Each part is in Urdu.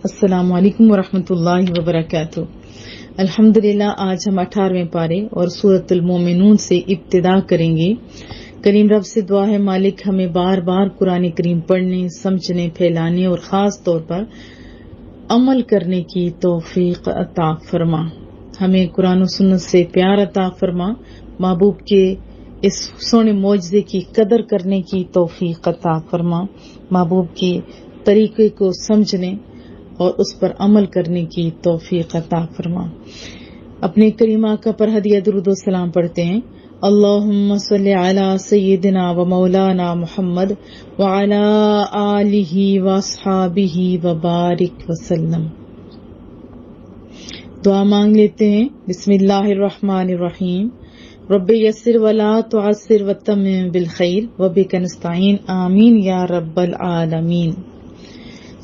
السلام علیکم ورحمۃ اللہ وبرکاتہ۔ الحمدللہ آج ہم 18ویں پارے اور سورۃ المومنون سے ابتدا کریں گے۔ کریم رب سے دعا ہے مالک ہمیں بار بار قرآن کریم پڑھنے، سمجھنے، پھیلانے اور خاص طور پر عمل کرنے کی توفیق عطا فرما۔ ہمیں قرآن و سنت سے پیار عطا فرما۔ محبوب کے اس سونے معجزے کی قدر کرنے کی توفیق عطا فرما۔ محبوب کے طریقے کو سمجھنے اور اس پر عمل کرنے کی توفیق عطا فرما۔ اپنے کریم آقا پر ہدیہ درود و سلام پڑھتے ہیں۔ اللہم صلی علی سیدنا و مولانا محمد وعلی آلہ واصحابہ وبارک وسلم۔ دعا مانگ لیتے ہیں۔ بسم اللہ الرحمن الرحیم۔ رب یسر ولا تعسر وتمم بالخیر وبک نستعین آمین یا رب العالمین۔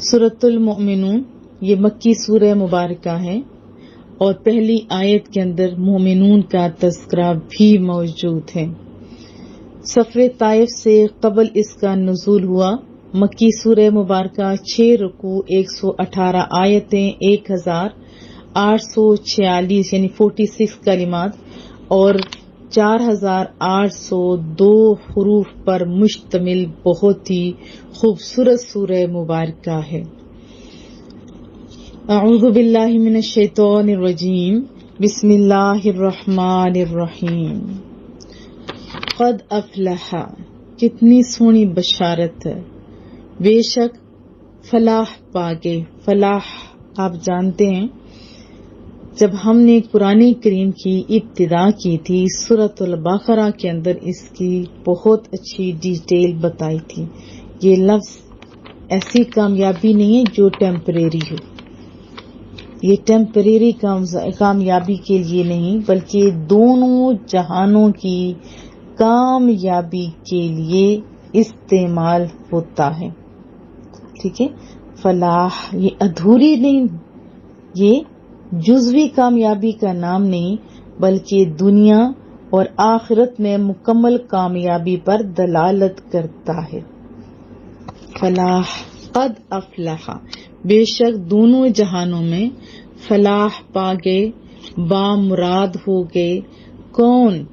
سورۃ المؤمنون یہ مکی سورہ مبارکہ ہے اور پہلی آیت کے اندر مومنون کا تذکرہ بھی موجود ہے۔ سفر طائف سے قبل اس کا نزول ہوا۔ مکی سورہ مبارکہ 6 رکوع 118 آیتیں 1846 یعنی 46 کلمات اور 4802 حروف پر مشتمل بہت ہی خوبصورت سورہ مبارکہ ہے۔ اعوذ باللہ من الشیطان الرجیم، بسم اللہ الرحمن الرحیم۔ قد افلح، کتنی سونی بشارت ہے، بے شک فلاح پاگے۔ فلاح آپ جانتے ہیں، جب ہم نے قرآن کریم کی ابتدا کی تھی سورۃ البقرہ کے اندر اس کی بہت اچھی ڈیٹیل بتائی تھی۔ یہ لفظ ایسی کامیابی نہیں ہے جو ٹیمپریری ہو، یہ ٹیمپریری کامیابی کے لیے نہیں بلکہ دونوں جہانوں کی کامیابی کے لیے استعمال ہوتا ہے۔ ٹھیک ہے، فلاح یہ ادھوری نہیں، یہ جزوی کامیابی کا نام نہیں بلکہ دنیا اور آخرت میں مکمل کامیابی پر دلالت کرتا ہے۔ فلاح، قد افلح، بے شک دونوں جہانوں میں فلاح پا گئے، بامراد ہو گئے۔ کون؟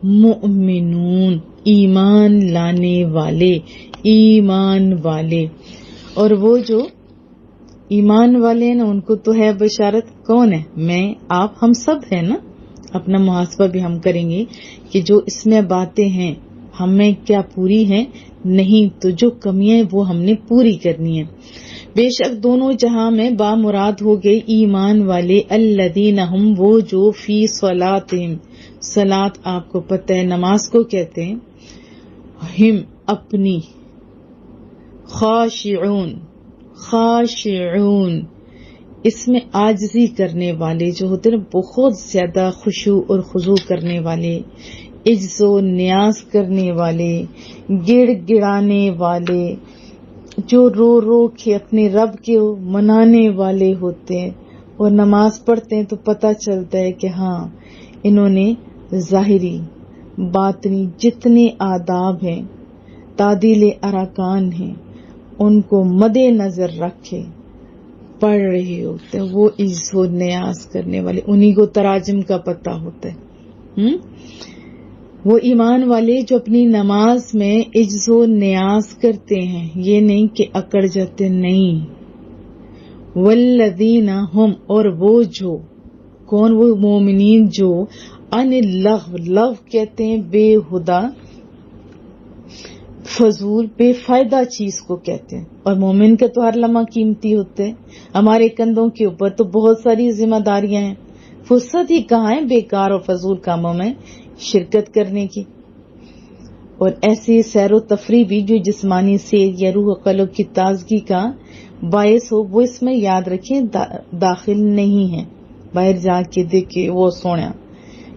مؤمنون، ایمان لانے والے، ایمان والے۔ اور وہ جو ایمان والے ہیں نا ان کو تو ہے بشارت۔ کون ہے؟ میں، آپ، ہم سب ہیں نا۔ اپنا محاسبہ بھی ہم کریں گے کہ جو اس میں باتیں ہیں ہمیں کیا پوری ہیں؟ نہیں، تو جو کمیاں ہیں وہ ہم نے پوری کرنی ہے۔ بے شک دونوں جہاں میں بامراد ہو گئے ایمان والے، الذین ہم وہ جو فی صلاتہم، صلاۃ آپ کو پتہ ہے نماز کو کہتے ہیں، ہم اپنی، خاشعون، خاشعون اس میں عاجزی کرنے والے جو ہوتے ہیں بہت زیادہ خشوع اور خضوع کرنے والے، عجز و نیاز کرنے والے، گڑ گڑانے والے، جو رو رو کے اپنے رب کے منانے والے ہوتے ہیں اور نماز پڑھتے ہیں تو پتہ چلتا ہے کہ ہاں انہوں نے ظاہری باطنی جتنے آداب ہیں، تعدیل ارکان ہیں، ان کو مد نظر رکھے پڑھ رہے ہوتے ہیں۔ وہ عجز و نیاز کرنے والے، انہی کو تراجم کا پتہ ہوتا ہے۔ وہ ایمان والے جو اپنی نماز میں عجز و نیاز کرتے ہیں، یہ نہیں کہ اکڑ جاتے، نہیں۔ والذین ہم، اور وہ جو، کون؟ وہ مومنین جو عن اللغو، لغو کہتے ہیں بے ہدہ، فضول، بے فائدہ چیز کو کہتے ہیں، اور مومن کا تو ہر لمحہ قیمتی ہوتے ہیں۔ ہمارے کندھوں کے اوپر تو بہت ساری ذمہ داریاں ہیں، فرصت ہی کہاں ہے بیکار اور فضول کاموں میں شرکت کرنے کی۔ اور ایسی سیر و تفریح بھی جو جسمانی صحت یا روح و قلب کی تازگی کا باعث ہو، وہ اس میں یاد رکھیں داخل نہیں ہے۔ باہر جا کے دیکھے وہ سونا،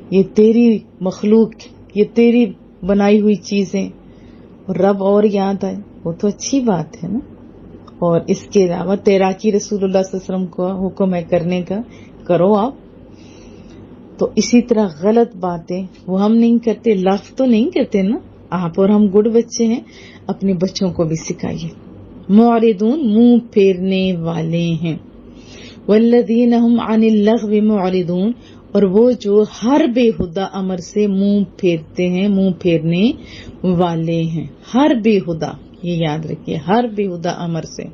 یہ تیری مخلوق، یہ تیری بنائی ہوئی چیزیں، رب اور یاد آئے، وہ تو اچھی بات ہے نا۔ اور اس کے علاوہ تیراکی رسول اللہ صلی اللہ علیہ وسلم کا حکم ہے کرنے کا، کرو آپ۔ تو اسی طرح غلط باتیں وہ ہم نہیں کرتے، لفظ تو نہیں کرتے نا، آپ اور ہم گڈ بچے ہیں، اپنے بچوں کو بھی سکھائیے۔ معرضون، منہ پھیرنے والے ہیں۔ والذین هم عن اللغو معرضون، اور وہ جو ہر بے ہدہ امر سے منہ پھیرتے ہیں، منہ پھیرنے والے ہیں. ہر بے ہدہ، یہ یاد رکھیے، ہر بے ہدہ امر سے.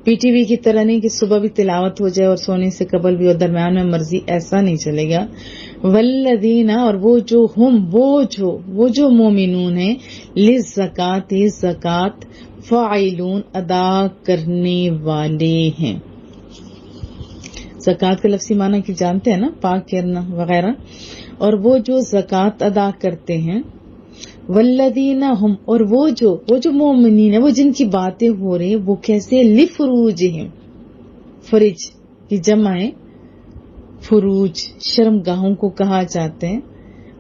پی ٹی وی کی طرح نہیں کہ صبح بھی تلاوت ہو جائے اور سونے سے قبل بھی اور درمیان میں مرضی، ایسا نہیں چلے گا. والذین، اور وہ جو ہم، وہ جو مومنون ہیں، للزکات، زکات، فاعلون، ادا کرنے والے ہیں. زکات کا لفظی معنی کی جانتے ہیں نا، پاک کرنا وغیرہ. اور وہ جو زکات ادا کرتے ہیں. والذین ہم، اور وہ جو مومنین ہیں، وہ جن کی باتیں ہو رہی، وہ کیسے، لفروجہم، فرج کی جمع ہے فروج، شرمگاہوں کو کہا جاتا ہے،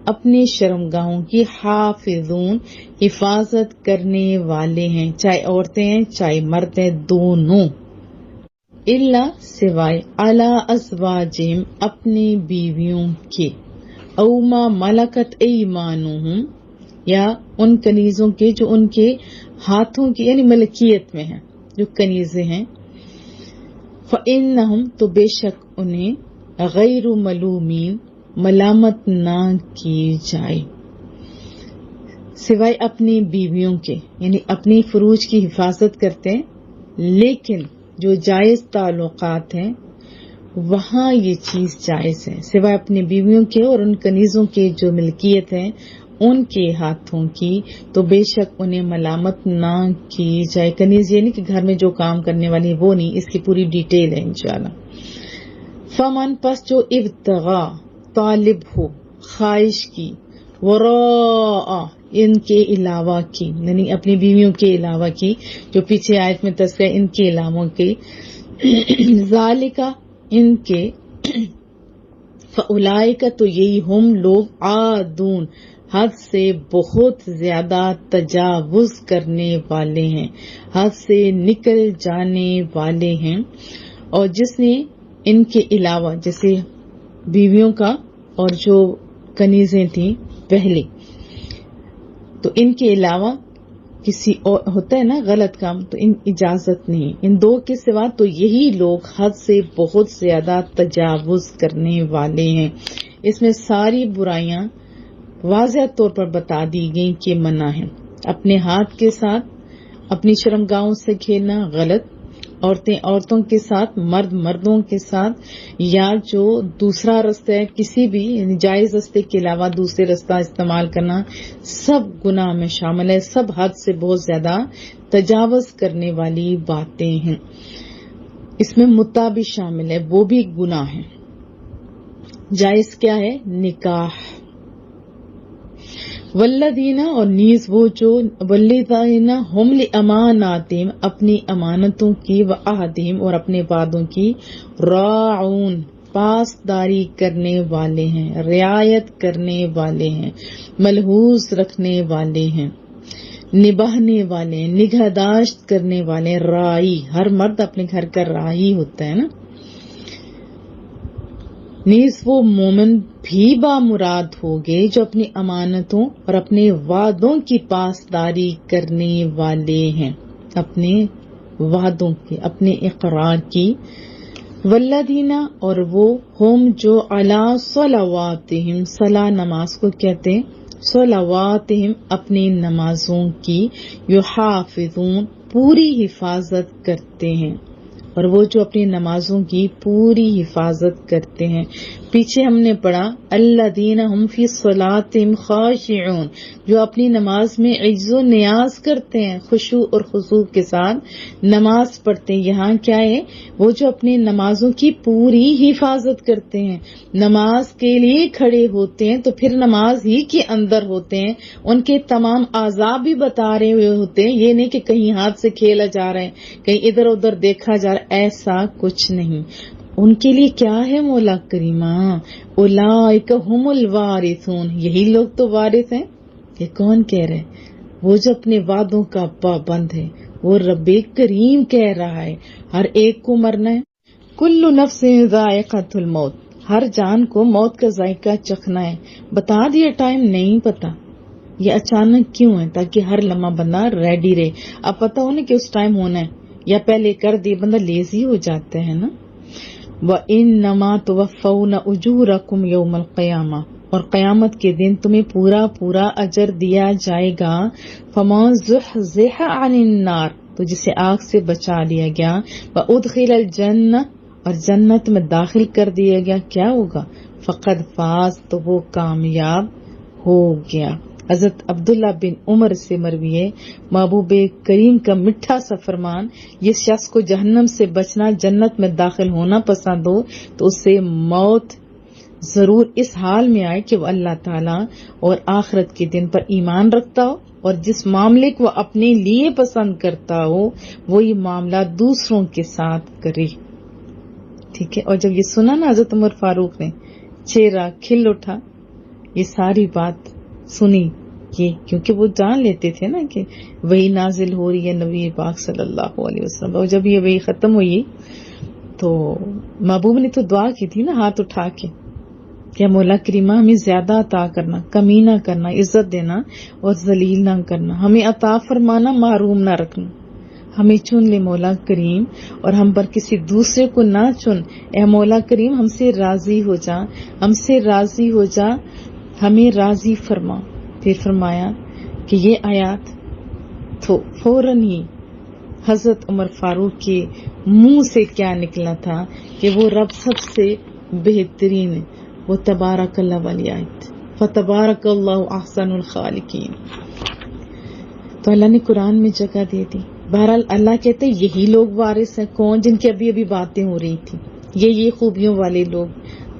اپنی شرمگاہوں کی حافظون، حفاظت کرنے والے ہیں، چاہے عورتیں ہیں چاہے مرد ہیں، دونوں. الا، سوائے، علی ازواجہم، اپنی بیویوں کے، او ما ملکت ایمانہم، یا ان کنیزوں کے جو ان کے ہاتھوں کی یعنی ملکیت میں ہیں، جو کنیزیں ہیں. فإنہم، تو بے شک انہیں، غیر ملومین، ملامت نہ کی جائے. سوائے اپنی بیویوں کے، یعنی اپنی فروج کی حفاظت کرتے ہیں، لیکن جو جائز تعلقات ہیں وہاں یہ چیز جائز ہے. سوائے اپنی بیویوں کے اور ان کنیزوں کے جو ملکیت ہیں ان کے ہاتھوں کی، تو بے شک انہیں ملامت نہ کی جائے. کنیز یہ نہیں کہ گھر میں جو کام کرنے والی وہ نہیں، اس کی پوری ڈیٹیل ہے انشاءاللہ. فمن، پس جو ابتغا، طالب ہو، خواہش کی، وراء، ان کے علاوہ کی، یعنی اپنی بیویوں کے علاوہ کی، جو پیچھے آیت میں تذکرہ ان کے علاوہ کی، ذالکا، ان کے، فاولئک، تو یہی ہم لوگ، عادون، حد سے بہت زیادہ تجاوز کرنے والے ہیں، حد سے نکل جانے والے ہیں. اور جس نے ان کے علاوہ، جیسے بیویوں کا اور جو کنیزیں تھیں پہلے، تو ان کے علاوہ کسی اور ہوتا ہے نا غلط کام، تو ان اجازت نہیں. ان دو کے سوا تو یہی لوگ حد سے بہت زیادہ تجاوز کرنے والے ہیں. اس میں ساری برائیاں واضح طور پر بتا دی گئی کہ منع ہے. اپنے ہاتھ کے ساتھ اپنی شرمگاہوں سے کھیلنا غلط، عورتیں عورتوں کے ساتھ، مرد مردوں کے ساتھ، یا جو دوسرا رستہ ہے کسی بھی یعنی جائز رستے کے علاوہ دوسرے رستہ استعمال کرنا، سب گناہ میں شامل ہے. سب حد سے بہت زیادہ تجاوز کرنے والی باتیں ہیں. اس میں متع بھی شامل ہے، وہ بھی گناہ ہے. جائز کیا ہے؟ نکاح. والذین، اور نیز وہ جو، والذین ہم لاماناتہم، اپنی امانتوں کی، وعہدہم، اور اپنے وعدوں کی، راعون، پاسداری کرنے والے ہیں، رعایت کرنے والے ہیں، ملحوظ رکھنے والے ہیں، نبھانے والے ہیں، نگہداشت کرنے والے ہیں. رائی، ہر مرد اپنے گھر کا رائی ہوتا ہے نا. نیز وہ مومن بھی بامراد ہوگے جو اپنی امانتوں اور اپنے وعدوں کی پاسداری کرنے والے ہیں، اپنے وعدوں کی، اپنے اقرار کی. والذین، اور وہ، ہم جو، علی صلواتہم، صلاح نماز کو کہتے ہیں، صلواتہم، اپنی نمازوں کی، یحافظون، پوری حفاظت کرتے ہیں. اور وہ جو اپنی نمازوں کی پوری حفاظت کرتے ہیں. پیچھے ہم نے پڑھا الذین هم فی صلاتہم خاشعون، جو اپنی نماز میں عجز و نیاز کرتے ہیں، خشوع اور خضوع کے ساتھ نماز پڑھتے ہیں. یہاں کیا ہے؟ وہ جو اپنی نمازوں کی پوری حفاظت کرتے ہیں، نماز کے لیے کھڑے ہوتے ہیں تو پھر نماز ہی کے اندر ہوتے ہیں، ان کے تمام اعضاء بھی بتا رہے ہوئے ہوتے ہیں. یہ نہیں کہ کہیں ہاتھ سے کھیلا جا رہا ہے، کہیں ادھر ادھر دیکھا جا رہا ہے، ایسا کچھ نہیں. ان کے لیے کیا ہے مولا کریمہ؟ اولئک هم الوارثون، یہی لوگ تو وارث ہیں. یہ کون کہہ رہے؟ وہ جو اپنے وعدوں کا پابند ہے، وہ رب کریم کہہ رہا ہے ہر ایک کو مرنا ہے. کل نفس ذائقۃ الموت، ہر جان کو موت کا ذائقہ چکھنا ہے. بتا دیا ٹائم؟ نہیں پتا. یہ اچانک کیوں ہے؟ تاکہ ہر لمحہ بندہ ریڈی رہے. اب پتا ہو نا کہ اس ٹائم ہونا ہے، یا پہلے کر دے، بندہ لیزی ہو جاتا ہے نا. وَإِنَّمَا تُوَفَّوْنَ أُجُورَكُمْ يَوْمَ الْقِيَامَةِ، اور قیامت کے دن تمہیں پورا پورا اجر دیا جائے گا. فَمَن زُحْزِحَ عَنِ النَّارِ، تو جسے آگ سے بچا لیا گیا، وَأُدْخِلَ الْجَنَّةَ، اور جنت میں داخل کر دیا گیا، کیا ہوگا؟ فَقَدْ فَازَ، تو وہ کامیاب ہو گیا. حضرت عبداللہ بن عمر سے مروی ہے، محبوب کریم کا میٹھا سا فرمان، جس شخص کو جہنم سے بچنا، جنت میں داخل ہونا پسند ہو تو اسے موت ضرور اس حال میں آئے کہ وہ اللہ تعالیٰ اور آخرت کے دن پر ایمان رکھتا ہو، اور جس معاملے کو اپنے لیے پسند کرتا ہو وہی معاملہ دوسروں کے ساتھ کرے. ٹھیک ہے. اور جب یہ سنا نا حضرت عمر فاروق نے، چہرہ کھل اٹھا. یہ ساری بات سنی کیونکہ وہ جان لیتے تھے نا کہ وہی نازل ہو رہی ہے نبی پاک صلی اللہ علیہ وسلم. اور جب یہ وہی ختم ہوئی تو محبوب نے تو دعا کی تھی نا ہاتھ اٹھا کے کہ مولا کریمہ ہمیں زیادہ عطا کرنا، کمی نہ کرنا، عزت دینا اور ذلیل نہ کرنا، ہمیں عطا فرمانا، محروم نہ رکھنا. ہمیں چن لے مولا کریم، اور ہم پر کسی دوسرے کو نہ چن. اے مولا کریم ہم سے راضی ہو جا، ہم سے راضی ہو جا، ہمیں راضی فرما. پھر فرمایا کہ یہ آیات تو فوراً ہی حضرت عمر فاروق کے منہ سے کیا نکلا تھا کہ وہ رب سب سے بہترین ہے. وہ تبارک اللہ والی آیت، فتبارک اللہ احسن الخالقین. تو اللہ نے قرآن میں جگہ دے دی. بہرحال اللہ کہتے یہی لوگ وارث ہیں. کون؟ جن کی ابھی ابھی باتیں ہو رہی تھی، یہ خوبیوں والے لوگ.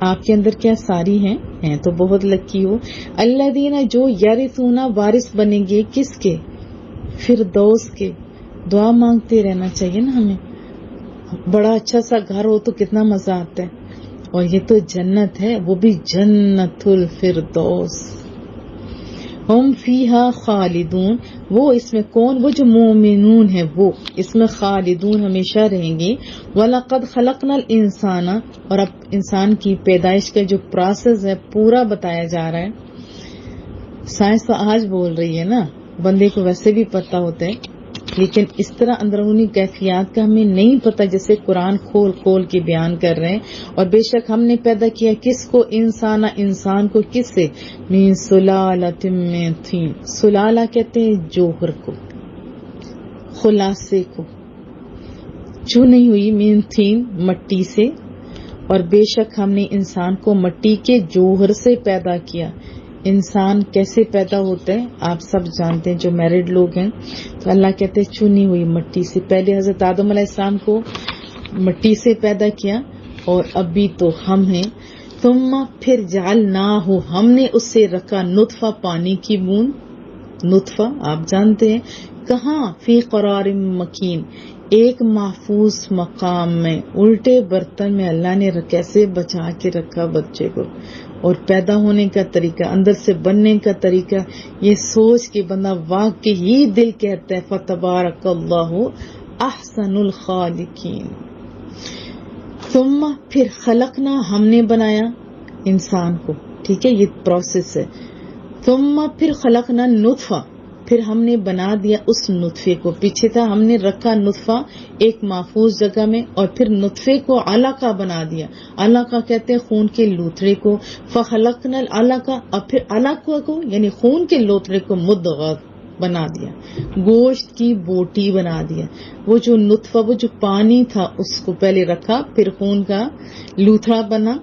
آپ کے اندر کیا ساری ہیں تو بہت لکی ہو. الذین، جو یرثون، وارث بنیں گے کس کے؟ فردوس کے. دعا مانگتے رہنا چاہیے نا ہمیں. بڑا اچھا سا گھر ہو تو کتنا مزہ آتا ہے. اور یہ تو جنت ہے، وہ بھی جنت الفردوس. ہم فیہا خالدون، وہ اس میں کون؟ وہ جو مومنون ہیں وہ اس میں خالدون، ہمیشہ رہیں گے. وَلَقَدْ خَلَقْنَا الْإِنسَانَ، اور اب انسان کی پیدائش کا جو پروسیس ہے پورا بتایا جا رہا ہے. سائنس تو آج بول رہی ہے نا، بندے کو ویسے بھی پتہ ہوتا ہے، لیکن اس طرح اندرونی کیفیات کا ہمیں نہیں پتہ جیسے قرآن کھول کھول کے بیان کر رہے ہیں. اور بے شک ہم نے پیدا کیا کس کو؟ انسان کو. کس سے؟ من سلالۃ من طین. سلالہ کہتے ہیں جوہر کو، خلاصے کو. جو نہیں ہوئی من طین، مٹی سے. اور بے شک ہم نے انسان کو مٹی کے جوہر سے پیدا کیا. انسان کیسے پیدا ہوتا ہے آپ سب جانتے ہیں جو میرڈ لوگ ہیں. تو اللہ کہتے ہیں چنی ہوئی مٹی سے. پہلے حضرت آدم علیہ السلام کو مٹی سے پیدا کیا، اور ابھی تو ہم ہیں. ثم، پھر جعلناہ، ہم نے اس سے رکھا نطفہ، پانی کی بوند. نطفہ آپ جانتے ہیں کہاں؟ فی قرار مکین، ایک محفوظ مقام میں. الٹے برتن میں اللہ نے کیسے بچا کے رکھا بچے کو. اور پیدا ہونے کا طریقہ، اندر سے بننے کا طریقہ، یہ سوچ کے بندہ واقعی دل کہتا ہے فتبارک اللہ احسن الخالقین. ثم، پھر خلقنا، ہم نے بنایا انسان کو. ٹھیک ہے، یہ پروسیس ہے. ثم، پھر خلقنا نطفہ، پھر ہم نے بنا دیا اس نطفے کو. پیچھے تھا ہم نے رکھا نطفہ ایک محفوظ جگہ میں، اور پھر نطفے کو علقہ بنا دیا. علقہ کہتے ہیں خون کے لوتھڑے کو. فخلقنا العلقہ، اب پھر علقہ کو یعنی خون کے لوتھڑے کو مدغہ بنا دیا، گوشت کی بوٹی بنا دیا. وہ جو نطفہ، وہ جو پانی تھا اس کو پہلے رکھا، پھر خون کا لوتھڑا بنا،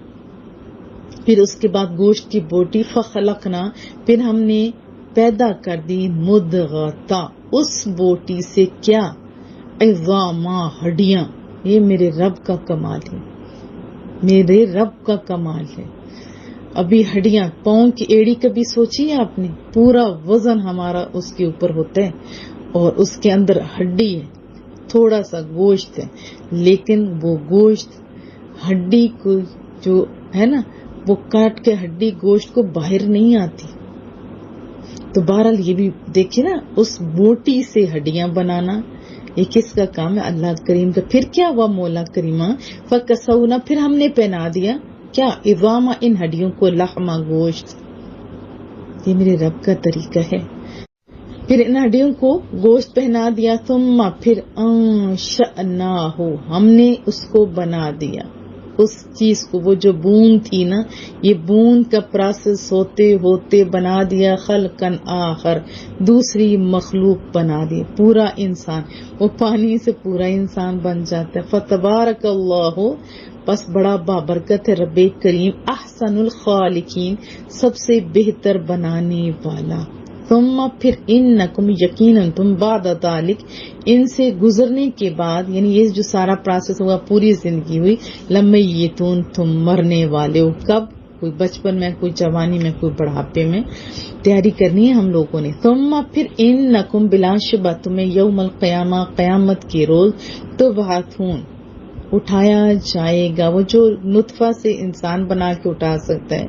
پھر اس کے بعد گوشت کی بوٹی. فخلقنا، پھر ہم نے پیدا کر دی مدغتا، اس بوٹی سے کیا؟ عظاما، ہڈیاں. یہ میرے رب کا کمال ہے، میرے رب کا کمال ہے. ابھی ہڈیاں، پاؤں کی ایڑی کبھی سوچی ہے آپ نے؟ پورا وزن ہمارا اس کے اوپر ہوتا ہے، اور اس کے اندر ہڈی ہے، تھوڑا سا گوشت ہے. لیکن وہ گوشت ہڈی کو جو ہے نا، وہ کاٹ کے ہڈی گوشت کو باہر نہیں آتی. تو بہرحال یہ بھی دیکھیں نا، اس بوٹی سے ہڈیاں بنانا، یہ کس کا کام ہے؟ اللہ کریم کا. پھر کیا ہوا مولا کریمہ؟ فکسونا، پھر ہم نے پہنا دیا کیا؟ عظام، ان ہڈیوں کو، لحما، گوشت. یہ میرے رب کا طریقہ ہے. پھر ان ہڈیوں کو گوشت پہنا دیا. ثم، پھر انشأناہ، ہم نے اس کو بنا دیا. اس چیز کو، وہ جو بوند تھی نا، یہ بوند کا پروسیس ہوتے ہوتے بنا دیا خلقن آخر، دوسری مخلوق بنا دی، پورا انسان، وہ پانی سے پورا انسان بن جاتا ہے۔ فتبارک اللہ، بس بڑا بابرکت ہے رب کریم، احسن الخالقین، سب سے بہتر بنانے والا۔ ثم پھر انکم، یقیناً تم، بعد ذالک، ان سے گزرنے کے بعد، یعنی یہ جو سارا پروسیس ہوا، پوری زندگی ہوئی، لمیتون، تم مرنے والے ہو۔ کب؟ کوئی بچپن میں، کوئی جوانی میں، کوئی بڑھاپے میں، تیاری کرنی ہے ہم لوگوں نے۔ ثم پھر انکم، بلا شبہ تمہیں، یوم القیامہ، قیامت کے روز، تبعثون، اٹھایا جائے گا۔ وہ جو نطفہ سے انسان بنا کے اٹھا سکتا ہے،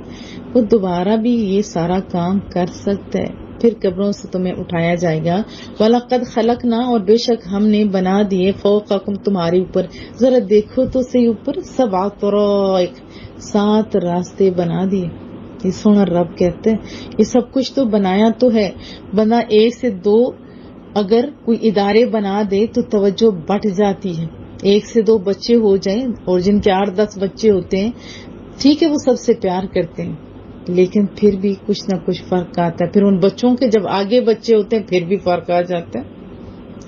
وہ دوبارہ بھی یہ سارا کام کر سکتا ہے۔ پھر قبروں سے تمہیں اٹھایا جائے گا۔ وَلَقَدْ خَلَقْنَا، اور بے شک ہم نے بنا دیے، فوقکم، تمہارے اوپر، ذرا دیکھو تو صحیح اوپر، 7 طرائق، 7 راستے بنا دیے۔ یہ سونا رب کہتے ہیں یہ سب کچھ تو بنایا تو ہے، بندہ 1 سے 2 اگر کوئی ادارے بنا دے تو توجہ بٹ جاتی ہے۔ 1 سے 2 بچے ہو جائیں، اور جن کے 8-10 بچے ہوتے ہیں، ٹھیک ہے وہ سب سے پیار کرتے ہیں، لیکن پھر بھی کچھ نہ کچھ فرق آتا ہے۔ پھر ان بچوں کے جب آگے بچے ہوتے ہیں پھر بھی فرق آ جاتا ہے،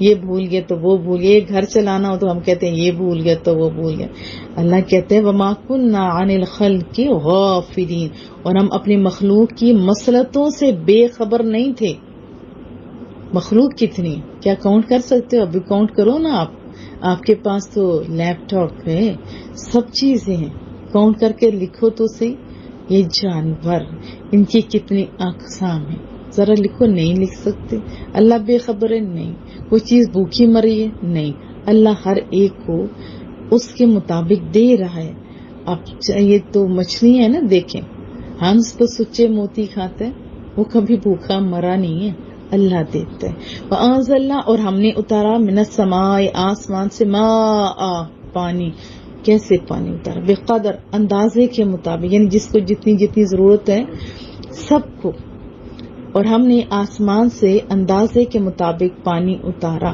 یہ بھول گئے تو وہ بھول گئے، گھر چلانا ہو تو ہم کہتے ہیں یہ بھول گئے تو وہ بھول گئے۔ اللہ کہتے ہیں وَمَا كُنَّا عَنِ الْخَلْقِ غَافِلِينَ، اور ہم اپنی مخلوق کی مصلحتوں سے بے خبر نہیں تھے۔ مخلوق کتنی، کیا کاؤنٹ کر سکتے ہو؟ ابھی کاؤنٹ کرو نا آپ کے پاس تو لیپ ٹاپ ہے، سب چیزیں ہیں، کاؤنٹ کر کے لکھو تو صحیح۔ یہ جانور، ان کی کتنی اقسام ہیں، ذرا لکھو، نہیں لکھ سکتے۔ اللہ بے خبر ہے؟ نہیں۔ کوئی چیز بھوکی مر رہی ہے؟ نہیں۔ اللہ ہر ایک کو اس کے مطابق دے رہا ہے۔ اب یہ تو مچھلی ہے نا، دیکھیں ہنس تو سچے موتی کھاتا ہے، وہ کبھی بھوکا مرا نہیں ہے، اللہ دیتا ہے۔ وَأَنزَلْنَا، اور ہم نے اتارا، مِنَ السَّمَاءِ، آسمان سے، ماء، پانی۔ کیسے پانی اتارا؟ بقدر، اندازے کے مطابق، یعنی جس کو جتنی ضرورت ہے سب کو، اور ہم نے آسمان سے اندازے کے مطابق پانی اتارا،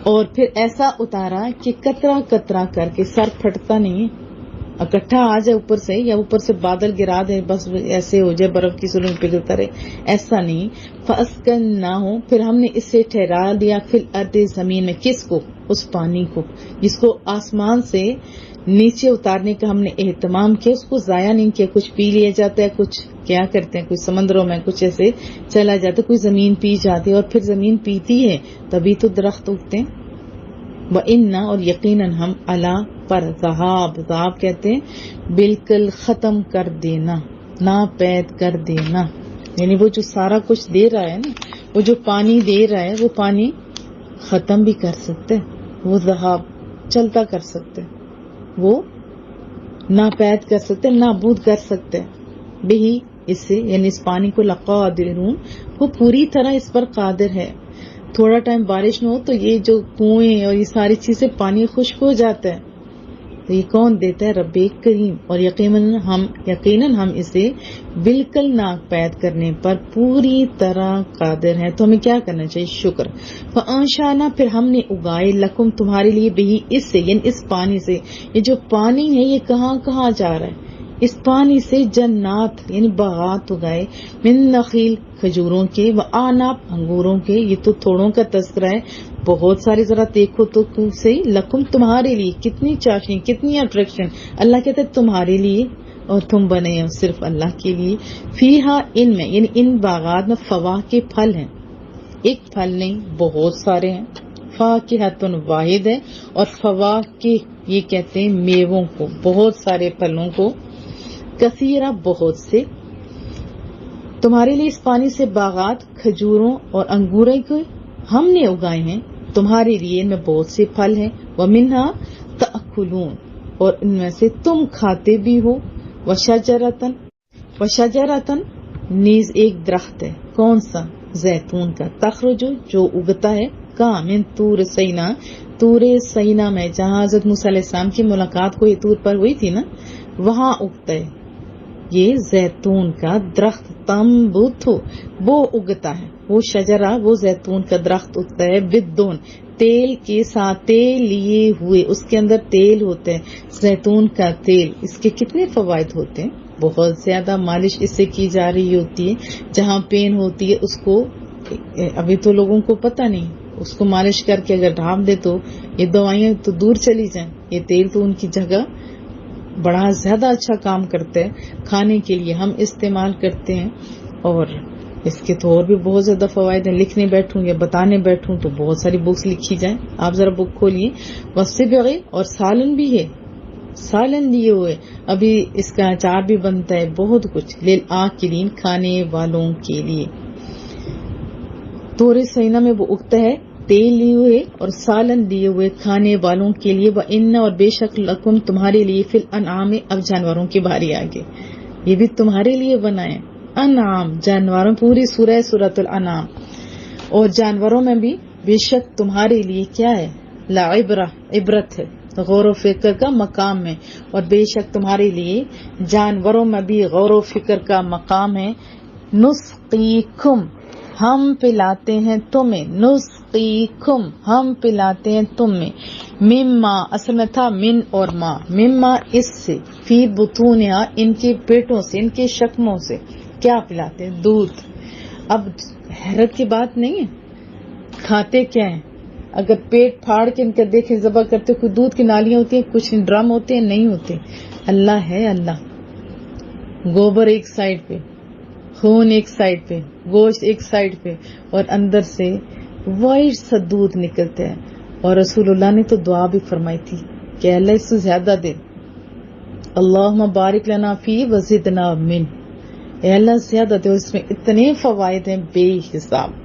اور پھر ایسا اتارا کہ قطرہ قطرہ کر کے، سر پھٹتا نہیں ہے، اکٹھا آ جائے اوپر سے، یا اوپر سے بادل گرا دے بس ایسے ہو جائے برف کی سلنگ پگھلتا رہے، ایسا نہیں۔ فَأَسْكَنَّاهُ، پھر ہم نے اسے ٹھہرا دیا، فِي الْأَرْضِ، زمین میں، کس کو؟ اس پانی کو، جس کو آسمان سے نیچے اتارنے کا ہم نے اہتمام کیا، اس کو ضائع نہیں کیا۔ کچھ پی لیا جاتا ہے، کچھ کیا کرتے ہیں، کچھ سمندروں میں کچھ ایسے چلا جاتا ہے، کوئی زمین پی جاتی ہے، اور پھر زمین پیتی ہے تبھی تو درخت اگتے ہیں۔ وَإِنَّا، اور یقیناً ہم، عَلَا، پر، ذہاب کہتے ہیں بالکل ختم کر دینا، ناپید کر دینا، یعنی وہ جو سارا کچھ دے رہا ہے نا، وہ جو پانی دے رہا ہے، وہ پانی ختم بھی کر سکتے، وہ ذہاب چلتا کر سکتے، وہ ناپید کر سکتے، نابود کر سکتے بہی، اس سے، یعنی اس پانی کو، لقادرون، وہ پوری طرح اس پر قادر ہے۔ تھوڑا ٹائم بارش نہ ہو تو یہ جو کنویں اور یہ ساری چیزیں پانی خشک ہو جاتا ہے، تو یہ کون دیتا ہے؟ رب کریم، اور یقیناً ہم اسے بالکل ناپید کرنے پر پوری طرح قادر ہیں۔ تو ہمیں کیا کرنا چاہیے؟ شکر۔ فَأَنشَأْنَا، پھر ہم نے اگائے، لکم، تمہارے لیے، بہی، اس سے، یعنی اس پانی سے۔ یہ جو پانی ہے یہ کہاں کہاں جا رہا ہے؟ اس پانی سے جنات، یعنی باغات اگائے، من نخیل، کھجوروں کے، وعناب، انگوروں کے۔ یہ تو تھوڑوں کا تذکرہ ہے، بہت سارے، ذرا دیکھو تو صحیح، لکم، تمہارے لیے، کتنی چاشنی، کتنی اٹریکشن۔ اللہ کہتا ہے تمہارے لیے، اور تم بنے ہو صرف اللہ کے لیے۔ فیہا، ان میں، یعنی ان باغات میں، فواکہ، پھل ہیں، ایک پھل نہیں بہت سارے ہیں۔ فاکہۃ، واحد ہے، اور فواکہ یہ کہتے ہیں میووں کو، بہت سارے پھلوں کو، کثیرہ، بہت سے۔ تمہارے لیے اس پانی سے باغات، کھجوروں اور انگوروں کے ہم نے اگائے ہیں، تمہارے لیے ان میں بہت سے پھل ہیں۔ وَمِنْهَا تَأْكُلُونَ، اور ان میں سے تم کھاتے بھی ہو۔ وَشَجَرَةً، نیز ایک درخت ہے، کون سا؟ زیتون کا، تخرج، جو اگتا ہے، کہاں؟ من طور سینا، طور سینا میں، جہاں حضرت موسیٰ علیہ السلام کی ملاقات کوئی طور پر ہوئی تھی نا، وہاں اگتا ہے۔ یہ زیتون کا درخت تنبتو وہ اگتا ہے، وہ شجرہ وہ زیتون کا درخت اگتا ہے، بدون تیل کے ساتھ، تیل لیے ہوئے، اس کے اندر تیل ہوتا ہے، زیتون کا تیل۔ اس کے کتنے فوائد ہوتے ہیں، بہت زیادہ، مالش اس سے کی جا رہی ہوتی ہے، جہاں پین ہوتی ہے اس کو، ابھی تو لوگوں کو پتہ نہیں، اس کو مالش کر کے اگر ڈھانپ دے تو یہ دوائیاں تو دور چلی جائیں، یہ تیل تو ان کی جگہ بڑا زیادہ اچھا کام کرتا ہے، کھانے کے لیے ہم استعمال کرتے ہیں، اور اس کے تو اور بھی بہت زیادہ فوائد ہیں، لکھنے بیٹھوں یا بتانے بیٹھوں تو بہت ساری بکس لکھی جائیں، آپ ذرا بک کھولیے۔ وصبغ، اور سالن بھی ہے، سالن دیے ہوئے، ابھی اس کا اچار بھی بنتا ہے، بہت کچھ، للآکلین کھانے والوں کے لیے۔ طور سینا میں وہ اگتا ہے تیل لیے ہوئے اور سالن دیے ہوئے کھانے والوں کے لیے، وَإِنَّ، اور بے شک، لکم تمہارے لیے، فی الانعام، اب جانوروں کی باری آگے، یہ بھی تمہارے لیے بنائے، انعام جانوروں، پوری سورۃ الانعام، اور جانوروں میں بھی بے شک تمہارے لیے کیا ہے، لعبرہ، عبرت ہے، غور و فکر کا مقام ہے، اور بے شک تمہارے لیے جانوروں میں بھی غور و فکر کا مقام ہے۔ نسقیکم، ہم پلاتے ہیں تمہیں، نسقیکم، ہم پلاتے ہیں تمہیں، مما، اصل میں تھا من اور ماں، مما اس سے، فی بطونہا، ان کے پیٹوں سے، ان کے شکموں سے، کیا پلاتے ہیں، دودھ۔ اب حیرت کی بات نہیں ہے، کھاتے کیا ہیں، اگر پیٹ پھاڑ کے ان کا دیکھیں ذبح کرتے، کوئی دودھ کی نالیاں ہوتی ہیں، کچھ ڈرم ہوتے ہیں، نہیں ہوتے، اللہ ہے، اللہ، گوبر ایک سائڈ پہ، خون ایک سائڈ پہ، گوشت ایک سائڈ پہ، اور اندر سے وائٹ سا دودھ نکلتا ہے، اور رسول اللہ نے تو دعا بھی فرمائی تھی کہ اللہ اس سے زیادہ دے، اللہم بارک لنا فی وزدنا من، اے اللہ زیادہ دے، اس میں اتنے فوائد ہیں بے حساب۔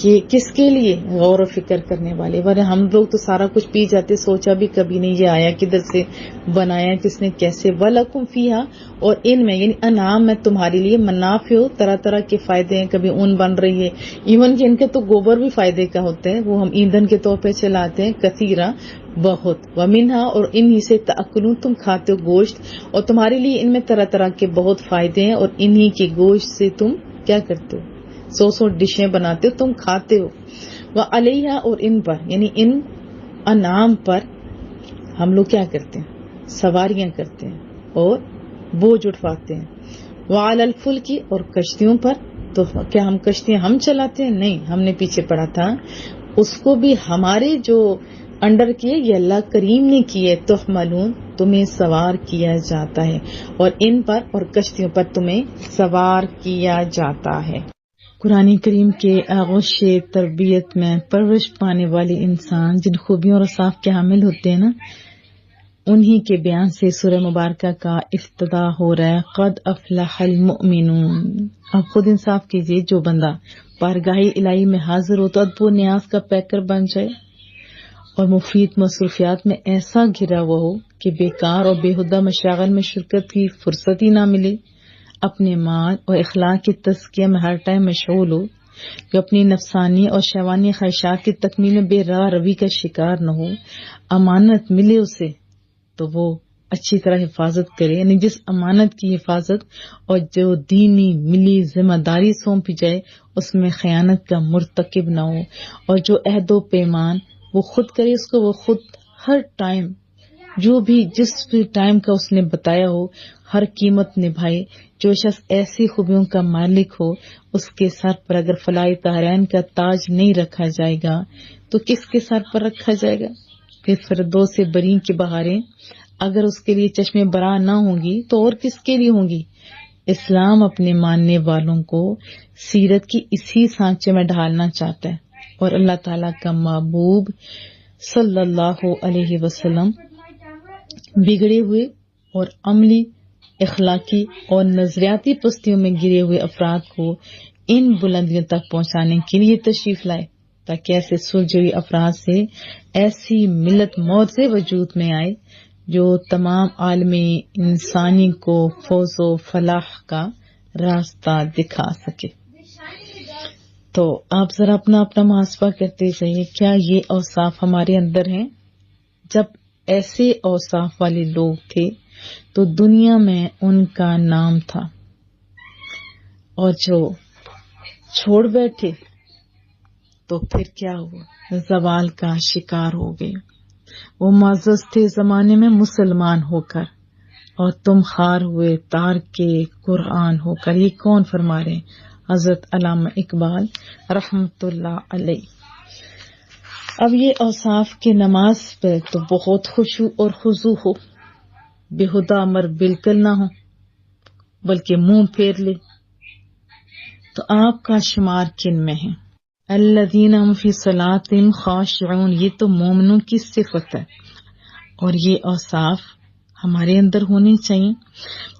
یہ کس کے لیے، غور و فکر کرنے والے، ورنہ ہم لوگ تو سارا کچھ پی جاتے، سوچا بھی کبھی نہیں یہ آیا کدھر سے، بنایا کس نے، کیسے۔ وَلَكُمْ فِيهَا، اور ان میں یعنی انعام میں تمہارے لیے، منافع، طرح طرح کے فائدے ہیں، کبھی اون بن رہی ہے، ایون کہ ان کے تو گوبر بھی فائدے کا ہوتا ہے، وہ ہم ایندھن کے طور پہ چلاتے ہیں، کثیرہ، بہت، وَمِنْهَا، اور انہی سے تأکلون، تم کھاتے ہو گوشت، اور تمہارے لیے ان میں طرح طرح کے بہت فائدے ہیں، اور انہی کے گوشت سے تم کیا کرتے ہو، سو ڈشیں بناتے ہو، تم کھاتے ہو۔ وعلیہا، اور ان پر یعنی ان انعام پر ہم لوگ کیا کرتے ہیں، سواریاں کرتے ہیں اور بوجھ اٹھواتے ہیں۔ وعلی الفلک، اور کشتیوں پر، تو کیا ہم کشتیاں ہم چلاتے ہیں، نہیں، ہم نے پیچھے پڑھا تھا، اس کو بھی ہمارے جو انڈر کیے، یہ اللہ کریم نے کیے، تحملون، تمہیں سوار کیا جاتا ہے، اور ان پر اور کشتیوں پر تمہیں سوار کیا جاتا ہے۔ قرآن کریم کے آغوش تربیت میں پرورش پانے والے انسان جن خوبیوں اور اوصاف کے حامل ہوتے ہیں نا، انہی کے بیان سے سورہ مبارکہ کا افتتاح ہو رہا ہے، قد افلح المؤمنون۔ اب خود انصاف کیجئے، جو بندہ بارگاہ الہی میں حاضر ہو تو ادب و نیاز کا پیکر بن جائے اور مفید مصروفیات میں ایسا گھرا ہوا ہو کہ بیکار اور بےہودہ مشاغل میں شرکت کی فرصت ہی نہ ملے، اپنے مال اور اخلاق کی تزکیہ میں ہر ٹائم مشغول ہو، جو اپنی نفسانی اور شیوانی خواہشات کی تکمیل میں بے راہ روی کا شکار نہ ہو، امانت ملے اسے تو وہ اچھی طرح حفاظت کرے، یعنی جس امانت کی حفاظت اور جو دینی ملی ذمہ داری سونپی جائے اس میں خیانت کا مرتکب نہ ہو، اور جو عہد و پیمان وہ خود کرے، اس کو وہ خود ہر ٹائم جو بھی جس بھی ٹائم کا اس نے بتایا ہو ہر قیمت نبھائے۔ جو شخص ایسی خوبیوں کا مالک ہو، اس کے سر پر اگر فلاح طاہرین کا تاج نہیں رکھا جائے گا تو کس کے سر پر رکھا جائے گا؟ کہ فردوس برین کی بہاریں اگر اس کے لیے چشمے برا نہ ہوں گی تو اور کس کے لیے ہوں گی؟ اسلام اپنے ماننے والوں کو سیرت کی اسی سانچے میں ڈھالنا چاہتا ہے، اور اللہ تعالیٰ کا محبوب صلی اللہ علیہ وسلم بگڑے ہوئے اور عملی، اخلاقی اور نظریاتی پستیوں میں گرے ہوئے افراد کو ان بلندیوں تک پہنچانے کے لیے تشریف لائے، تاکہ ایسے سلجھے افراد سے ایسی ملت موت سے وجود میں آئے جو تمام عالم انسانی کو فوز و فلاح کا راستہ دکھا سکے۔ تو آپ ذرا اپنا محاسبہ کرتے جائیے، کیا یہ اوصاف ہمارے اندر ہیں؟ جب ایسے اوصاف والے لوگ تھے تو دنیا میں ان کا نام تھا، اور جو چھوڑ بیٹھے تو پھر کیا ہوا، زوال کا شکار ہو گئے۔ وہ معزز تھے زمانے میں مسلمان ہو کر، اور تم خار ہوئے تار کے قرآن ہو کر۔ یہ کون فرما رہے ہیں؟ حضرت علامہ اقبال رحمت اللہ علیہ۔ اب یہ اوصاف کے نماز پہ تو بہت خشوع اور خضوع ہو، بے ہدہ امر بالکل نہ ہو، بلکہ منہ پھیر لے، تو آپ کا شمار کن میں ہے؟ الذین هم فی صلاتہم خاشعون، یہ تو مومنوں کی صفت ہے، اور یہ اوصاف ہمارے اندر ہونی چاہیے۔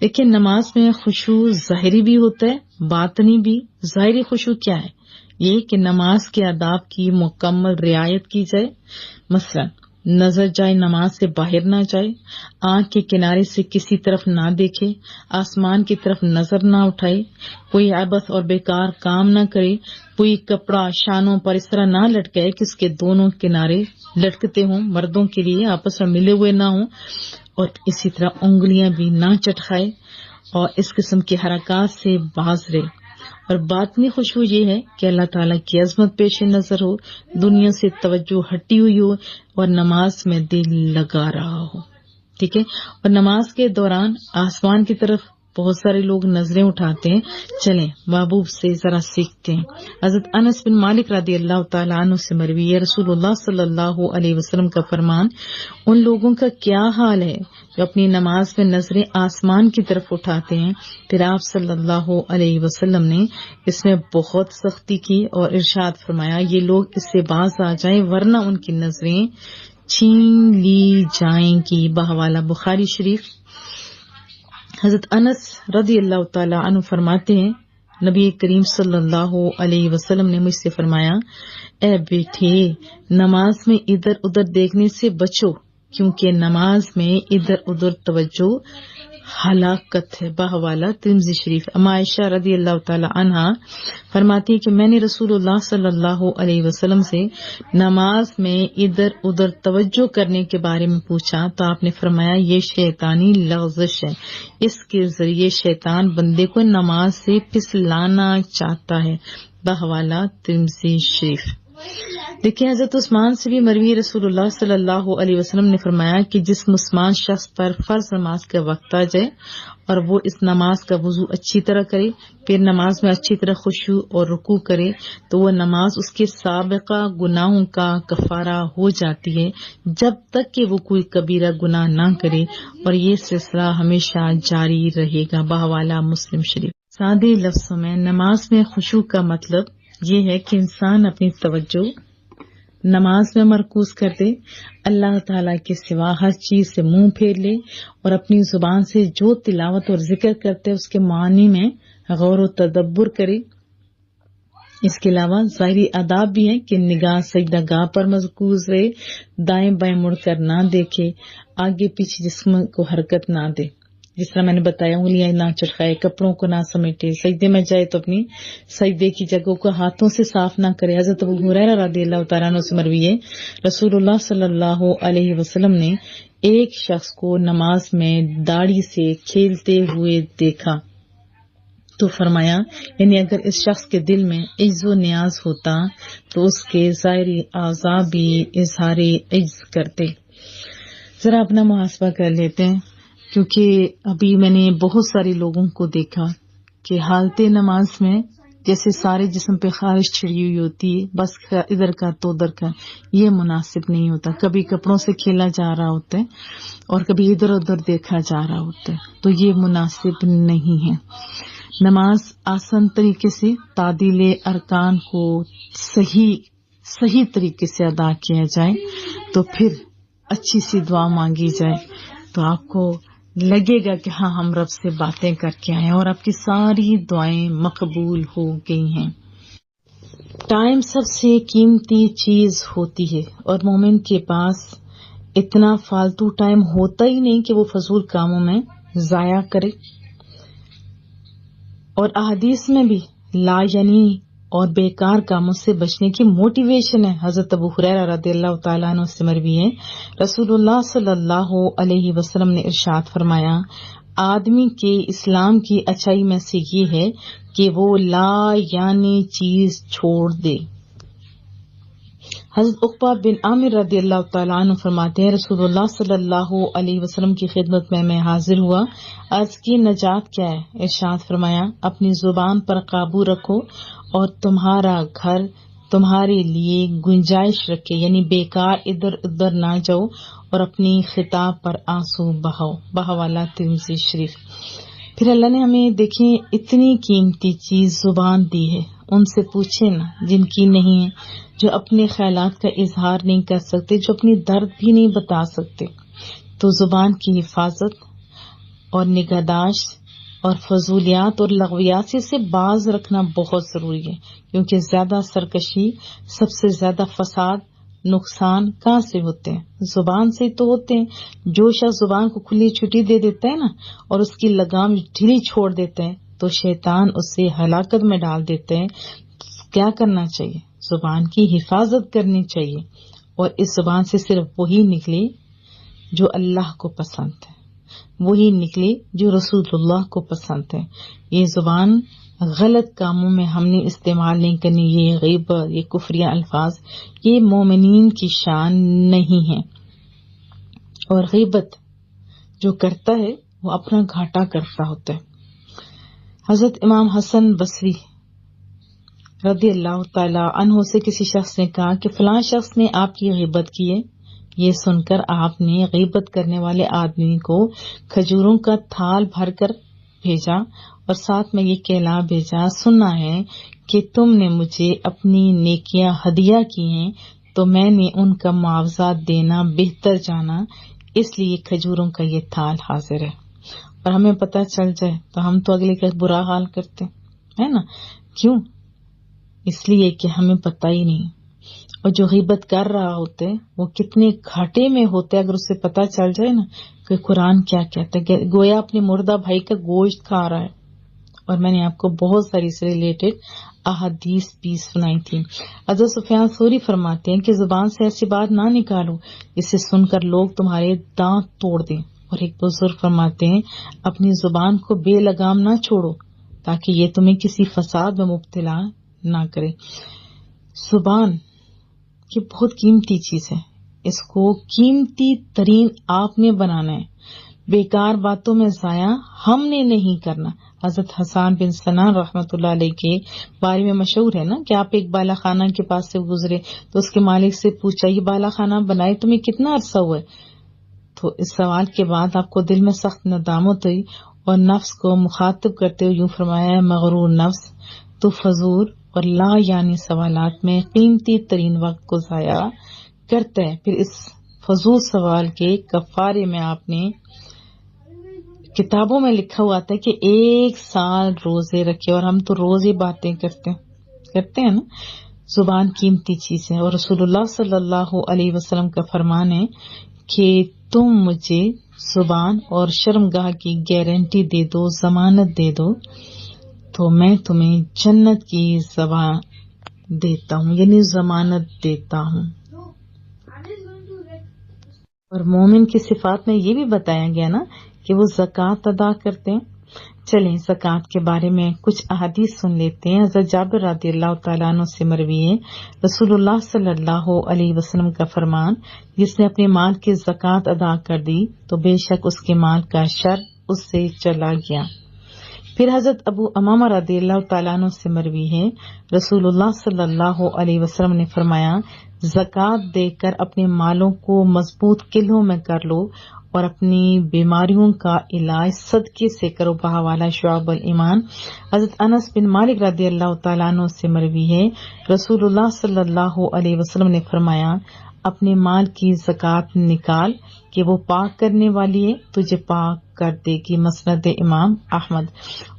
لیکن نماز میں خشوع ظاہری بھی ہوتا ہے، باطنی بھی۔ ظاہری خشوع کیا ہے؟ یہ کہ نماز کے آداب کی مکمل رعایت کی جائے، مثلا نظر جائے نماز سے باہر نہ جائے، آنکھ کے کنارے سے کسی طرف نہ دیکھے، آسمان کی طرف نظر نہ اٹھائے، کوئی عبث اور بیکار کام نہ کرے، کوئی کپڑا شانوں پر اس طرح نہ لٹکائے کہ اس کے دونوں کنارے لٹکتے ہوں، مردوں کے لیے آپس میں ملے ہوئے نہ ہوں، اور اسی طرح انگلیاں بھی نہ چٹکائے، اور اس قسم کی حرکات سے باز رہے۔ اور باطنی خشوع یہ ہے کہ اللہ تعالیٰ کی عظمت پیش نظر ہو، دنیا سے توجہ ہٹی ہوئی ہو، اور نماز میں دل لگا رہا ہو، ٹھیک ہے۔ اور نماز کے دوران آسمان کی طرف بہت سارے لوگ نظریں اٹھاتے ہیں، چلیں محبوب سے ذرا سیکھتے ہیں۔ حضرت انس بن مالک رضی اللہ تعالیٰ عنہ سے مروی ہے، رسول اللہ صلی اللہ علیہ وسلم کا فرمان، ان لوگوں کا کیا حال ہے جو اپنی نماز میں نظریں آسمان کی طرف اٹھاتے ہیں۔ پھر آپ صلی اللہ علیہ وسلم نے اس میں بہت سختی کی اور ارشاد فرمایا، یہ لوگ اس سے باز آ جائیں ورنہ ان کی نظریں چھین لی جائیں گی۔ بحوالہ بخاری شریف۔ حضرت انس رضی اللہ تعالی عنہ فرماتے ہیں، نبی کریم صلی اللہ علیہ وسلم نے مجھ سے فرمایا، اے بیٹے، نماز میں ادھر ادھر دیکھنے سے بچو، کیونکہ نماز میں ادھر ادھر توجہ ہلاکت ہے۔ بحوالہ ترمذی شریف۔ اما عائشہ رضی اللہ تعالی عنہا فرماتی ہے کہ میں نے رسول اللہ صلی اللہ علیہ وسلم سے نماز میں ادھر ادھر توجہ کرنے کے بارے میں پوچھا تو آپ نے فرمایا، یہ شیطانی لغزش ہے، اس کے ذریعے شیطان بندے کو نماز سے پھسلانا چاہتا ہے۔ بحوالہ ترمذی شریف۔ دیکھیں، حضرت عثمان سے بھی مروی رسول اللہ صلی اللہ علیہ وسلم نے فرمایا کہ جس مسلمان شخص پر فرض نماز کا وقت آ جائے اور وہ اس نماز کا وضو اچھی طرح کرے، پھر نماز میں اچھی طرح خشوع اور رکوع کرے، تو وہ نماز اس کے سابقہ گناہوں کا کفارہ ہو جاتی ہے، جب تک کہ وہ کوئی کبیرہ گناہ نہ کرے، اور یہ سلسلہ ہمیشہ جاری رہے گا۔ بحوالہ مسلم شریف۔ سادے لفظوں میں نماز میں خشوع کا مطلب یہ ہے کہ انسان اپنی توجہ نماز میں مرکوز کر دے، اللہ تعالیٰ کے سوا ہر چیز سے منہ پھیر لے، اور اپنی زبان سے جو تلاوت اور ذکر کرتے اس کے معنی میں غور و تدبر کرے۔ اس کے علاوہ ظاہری آداب بھی ہیں کہ نگاہ سجدہ گاہ پر مرکوز رہے، دائیں بائیں مڑ کر نہ دیکھے، آگے پیچھے جسم کو حرکت نہ دے، جس طرح میں نے بتایا، انگلیاں نہ چٹکائے، کپڑوں کو نہ سمیٹے، سجدے میں جائے تو اپنی سجدے کی جگہوں کو ہاتھوں سے صاف نہ کرے۔ حضرت ابو ہریرہ رضی اللہ تعالیٰ عنہ سے مروی ہے، رسول اللہ صلی اللہ علیہ وسلم نے ایک شخص کو نماز میں داڑھی سے کھیلتے ہوئے دیکھا تو فرمایا، یعنی اگر اس شخص کے دل میں عجز و نیاز ہوتا تو اس کے ظاہری اعضاء بھی اظہار عجز کرتے۔ ذرا اپنا محاسبہ کر لیتے ہیں، کیونکہ ابھی میں نے بہت سارے لوگوں کو دیکھا کہ حالت نماز میں جیسے سارے جسم پہ خارش چھڑی ہوئی ہوتی ہے، بس ادھر کا تو ادھر کا، یہ مناسب نہیں ہوتا۔ کبھی کپڑوں سے کھیلا جا رہا ہوتا ہے اور کبھی ادھر ادھر دیکھا جا رہا ہوتا ہے، تو یہ مناسب نہیں ہے۔ نماز آسان طریقے سے تعدیل ارکان کو صحیح طریقے سے ادا کیا جائے، تو پھر اچھی سی دعا مانگی جائے تو آپ کو لگے گا کہ ہاں ہم رب سے باتیں کر کے آئے ہیں اور آپ کی ساری دعائیں مقبول ہو گئی ہیں۔ ٹائم سب سے قیمتی چیز ہوتی ہے اور مومن کے پاس اتنا فالتو ٹائم ہوتا ہی نہیں کہ وہ فضول کاموں میں ضائع کرے۔ اور احادیث میں بھی لا یعنی اور بیکار کاموں سے بچنے کی موٹیویشن ہے۔ حضرت ابو ہریرہ رضی اللہ تعالیٰ عنہ سے مروی ہے، رسول اللہ صلی اللہ علیہ وسلم نے ارشاد فرمایا، آدمی کے اسلام کی اچھائی میں سے یہ ہے کہ وہ لا یعنی چیز چھوڑ دے۔ حضرت عقبہ بن عامر رضی اللہ تعالیٰ عنہ فرماتے ہیں، رسول اللہ صلی اللہ علیہ وسلم کی خدمت میں حاضر ہوا، عرض کی نجات کیا ہے؟ ارشاد فرمایا، اپنی زبان پر قابو رکھو اور تمہارا گھر تمہارے لیے گنجائش رکھے، یعنی بیکار ادھر ادھر نہ جاؤ، اور اپنی خطاب پر آنسو بہاؤ۔ بہوالا ترمذی شریف۔ پھر اللہ نے ہمیں دیکھیں اتنی قیمتی چیز زبان دی ہے، ان سے پوچھیں نا جن کی نہیں ہے، جو اپنے خیالات کا اظہار نہیں کر سکتے، جو اپنی درد بھی نہیں بتا سکتے۔ تو زبان کی حفاظت اور نگہداشت اور فضولیات اور لغویات سے باز رکھنا بہت ضروری ہے، کیونکہ زیادہ سرکشی، سب سے زیادہ فساد، نقصان کہاں سے ہوتے ہیں؟ زبان سے تو ہوتے ہیں۔ جو شخص زبان کو کھلی چھٹی دے دیتا ہے نا، اور اس کی لگام ڈھیلی چھوڑ دیتے ہیں، تو شیطان اسے ہلاکت میں ڈال دیتے ہیں۔ کیا کرنا چاہیے؟ زبان کی حفاظت کرنی چاہیے، اور اس زبان سے صرف وہی نکلے جو اللہ کو پسند ہے، وہی نکلے جو رسول اللہ کو پسند ہے۔ یہ زبان غلط کاموں میں ہم نے استعمال نہیں کرنی۔ یہ غیبت، یہ کفریہ الفاظ، یہ مومنین کی شان نہیں ہے۔ اور غیبت جو کرتا ہے وہ اپنا گھاٹا کرتا ہوتا ہے۔ حضرت امام حسن بصری رضی اللہ تعالی عنہ سے کسی شخص نے کہا کہ فلاں شخص نے آپ کی غیبت کی ہے۔ یہ سن کر آپ نے غیبت کرنے والے آدمی کو کھجوروں کا تھال بھر کر بھیجا، اور ساتھ میں یہ کہلا بھیجا، سننا ہے کہ تم نے مجھے اپنی نیکیاں ہدیہ کی ہیں، تو میں نے ان کا معاوضہ دینا بہتر جانا، اس لیے کھجوروں کا یہ تھال حاضر ہے۔ اور ہمیں پتہ چل جائے تو ہم تو اگلے کا برا حال کرتے ہیں نا، کیوں؟ اس لیے کہ ہمیں پتہ ہی نہیں۔ اور جو غیبت کر رہا ہوتے وہ کتنے گھاٹے میں ہوتے اگر اسے پتہ چل جائے نا کہ قرآن کیا کہتا ہے، گویا اپنے مردہ بھائی کا گوشت کھا رہا ہے۔ اور میں نے آپ کو بہت ساری اس سے ریلیٹڈ احادیث بھی سنائی تھی۔ حضرت سفیان ثوری فرماتے ہیں کہ زبان سے ایسی بات نہ نکالو جسے سن کر لوگ تمہارے دانت توڑ دیں۔ اور ایک بزرگ فرماتے ہیں، اپنی زبان کو بے لگام نہ چھوڑو تاکہ یہ تمہیں کسی فساد میں مبتلا نہ کرے۔ زبان یہ بہت قیمتی چیز ہے، اس کو قیمتی ترین آپ نے بنانا ہے، بیکار باتوں میں ضائع ہم نے نہیں کرنا۔ حضرت حسان بن سنان رحمۃ اللہ علیہ کے بارے میں مشہور ہے نا کہ آپ ایک بالا خانہ کے پاس سے گزرے تو اس کے مالک سے پوچھا، یہ بالا خانہ بنائے تمہیں کتنا عرصہ ہوا ہے؟ تو اس سوال کے بعد آپ کو دل میں سخت ندامت ہوئی، اور نفس کو مخاطب کرتے ہوئے یوں فرمایا، مغرور نفس تو فضول اور لا یعنی سوالات میں قیمتی ترین وقت کو ضائع کرتا ہے۔ پھر اس فضول سوال کے کفارے میں آپ نے کتابوں میں لکھا ہوا تھا کہ 1 سال روزے رکھے، اور ہم تو روز ہی باتیں کرتے ہیں نا۔ زبان قیمتی چیز ہے، اور رسول اللہ صلی اللہ علیہ وسلم کا فرمان ہے کہ تم مجھے زبان اور شرمگاہ کی گارنٹی دے دو، ضمانت دے دو، تو میں تمہیں جنت کی زبان دیتا ہوں، یعنی ضمانت دیتا ہوں۔ اور مومن کی صفات میں یہ بھی بتایا گیا نا کہ وہ زکوٰۃ ادا کرتے ہیں۔ چلیں زکوٰۃ کے بارے میں کچھ احادیث سن لیتے ہیں۔ حضرت جابر رضی اللہ تعالیٰ عنہ سے مروی ہے، رسول اللہ صلی اللہ علیہ وسلم کا فرمان، جس نے اپنے مال کی زکوٰۃ ادا کر دی تو بے شک اس کے مال کا شر اس سے چلا گیا۔ پھر حضرت ابو امامہ رضی اللہ تعالیٰ عنہ سے مروی ہے، رسول اللہ صلی اللہ علیہ وسلم نے فرمایا، زکوٰۃ دے کر اپنے مالوں کو مضبوط قلعوں میں کر لو، اور اپنی بیماریوں کا علاج صدقے سے کرو۔ بحوالہ شعب الایمان۔ حضرت انس بن مالک رضی اللہ تعالیٰ عنہ سے مروی ہے، رسول اللہ صلی اللہ علیہ وسلم نے فرمایا، اپنے مال کی زکوٰۃ نکال کہ وہ پاک کرنے والی ہے، تجھے پاک کر دے گی۔ مسند امام احمد۔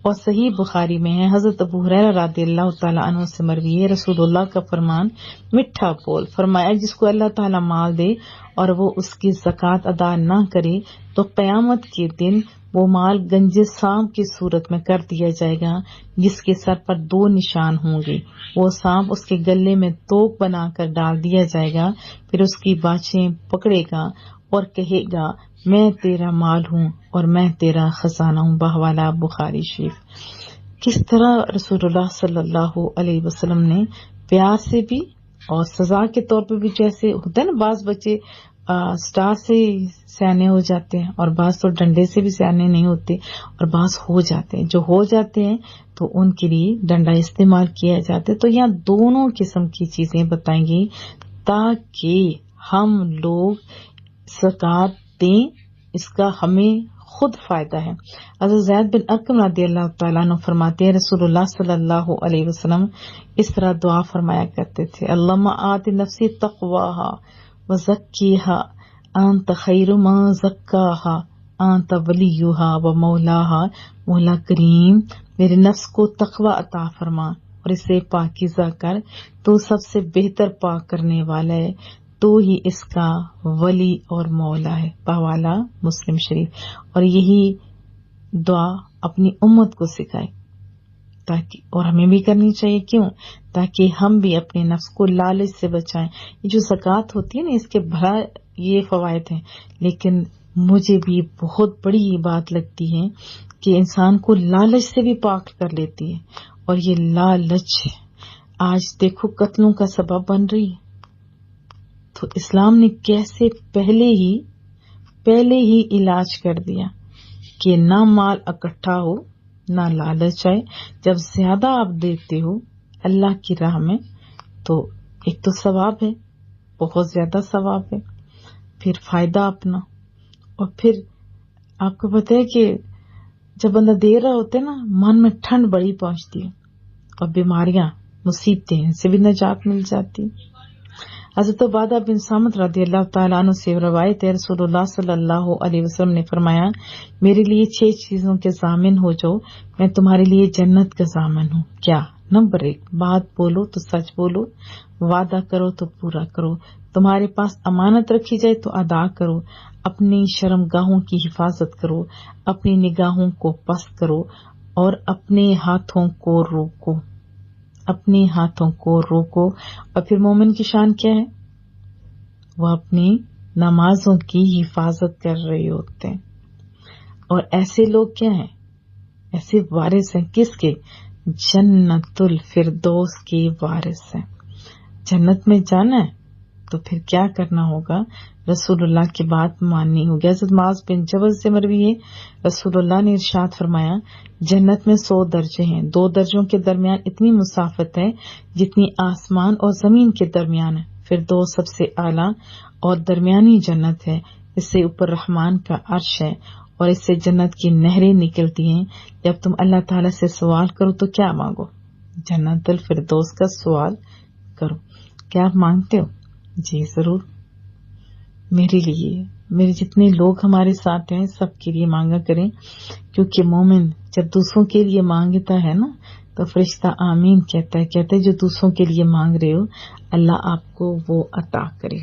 اور صحیح بخاری میں ہے، حضرت ابو ہریرہ رضی اللہ تعالیٰ عنہ سے مروی ہے، رسول اللہ کا فرمان، میٹھا بول، فرمایا جس کو اللہ تعالیٰ مال دے اور وہ اس کی زکوٰۃ ادا نہ کرے تو قیامت کے دن وہ مال گنج سانپ کی صورت میں کر دیا جائے گا، جس کے سر پر 2 نشان ہوں گے۔ وہ سانپ اس کے گلے میں توق بنا کر ڈال دیا جائے گا، پھر اس کی باچھیں پکڑے گا اور کہے گا میں تیرا مال ہوں اور میں تیرا خزانہ ہوں۔ بحوالہ بخاری شریف۔ کس طرح رسول اللہ صلی اللہ علیہ وسلم نے پیار سے بھی اور سزا کے طور پہ بھی، جیسے ہوتا ہے نا بعض بچے سٹار سے سیانے ہو جاتے ہیں اور بعض تو ڈنڈے سے بھی سیانے نہیں ہوتے اور بعض ہو جاتے ہیں، جو ہو جاتے ہیں تو ان کے لیے ڈنڈا استعمال کیا جاتا ہے۔ تو یہاں دونوں قسم کی چیزیں بتائیں گی تاکہ ہم لوگ زکوٰۃ دیں، اس کا ہمیں خود فائدہ ہے۔ حضرت زید بن ارقم رضی اللہ تعالیٰ عنہ فرماتے ہیں رسول اللہ صلی اللہ علیہ وسلم اس طرح دعا فرمایا کرتے تھے، اللہم آت نفسی تقواہا وزکیہا انت خیر من زکاہا انت ولیہا ومولاہا۔ مولا کریم میرے نفس کو تقوی عطا فرما اور اسے پاکیزہ کر، تو سب سے بہتر پاک کرنے والا ہے، تو ہی اس کا ولی اور مولا ہے۔ بحوالہ مسلم شریف۔ اور یہی دعا اپنی امت کو سکھائے تاکہ، اور ہمیں بھی کرنی چاہیے، کیوں؟ تاکہ ہم بھی اپنے نفس کو لالچ سے بچائیں۔ یہ جو زکوٰۃ ہوتی ہے نا، اس کے بھلا یہ فوائد ہیں، لیکن مجھے بھی بہت بڑی بات لگتی ہے کہ انسان کو لالچ سے بھی پاک کر لیتی ہے، اور یہ لالچ آج دیکھو قتلوں کا سبب بن رہی ہے۔ تو اسلام نے کیسے پہلے ہی علاج کر دیا کہ نہ مال اکٹھا ہو، نہ لالچ آئے۔ جب زیادہ آپ دیتے ہو اللہ کی راہ میں تو ایک تو ثواب ہے، بہت زیادہ ثواب ہے، پھر فائدہ اپنا، اور پھر آپ کو پتہ ہے کہ جب بندہ دے رہا ہوتا ہے نا، من میں ٹھنڈ بڑی پہنچتی ہے، اور بیماریاں، مصیبتیں ان سے بھی نجات مل جاتی۔ حضرت عبادہ بن صامت رضی اللہ تعالیٰ عنہ سے روایت ہے، رسول اللہ صلی اللہ علیہ وسلم نے فرمایا میرے لیے 6 چیزوں کے ضامن ہو جاؤ، میں تمہارے لیے جنت کا ضامن ہوں۔ کیا؟ نمبر 1، بات بولو تو سچ بولو، وعدہ کرو تو پورا کرو، تمہارے پاس امانت رکھی جائے تو ادا کرو، اپنی شرم گاہوں کی حفاظت کرو، اپنی نگاہوں کو پست کرو، اور اپنے ہاتھوں کو روکو۔ اور پھر مومن کی شان کیا ہے؟ وہ اپنی نمازوں کی حفاظت کر رہے ہوتے ہیں۔ اور ایسے لوگ کیا ہیں؟ ایسے وارث ہیں کس کے؟ جنت الفردوس کے وارث ہیں۔ جنت میں جانا ہے تو پھر کیا کرنا ہوگا؟ رسول اللہ کی بات ماننی ہوگی۔ حضرت معاذ بن جبل سے مروی ہے، رسول اللہ نے ارشاد فرمایا جنت میں 100 درجے ہیں، 2 درجوں کے درمیان اتنی مسافت ہے جتنی آسمان اور زمین کے درمیان ہے، پھر 2 سب سے اعلیٰ اور درمیانی جنت ہے، اس سے اوپر رحمان کا عرش ہے، اور اس سے جنت کی نہریں نکلتی ہیں۔ جب تم اللہ تعالیٰ سے سوال کرو تو کیا مانگو؟ جنت الفردوس کا سوال کرو۔ کیا آپ مانگتے ہو؟ جی ضرور، میرے لیے، میرے جتنے لوگ ہمارے ساتھ ہیں سب کے لیے مانگا کریں، کیونکہ مومن جب دوسروں کے لیے مانگتا ہے نا تو فرشتہ آمین کہتا ہے جو دوسروں کے لیے مانگ رہے ہو اللہ آپ کو وہ عطا کرے۔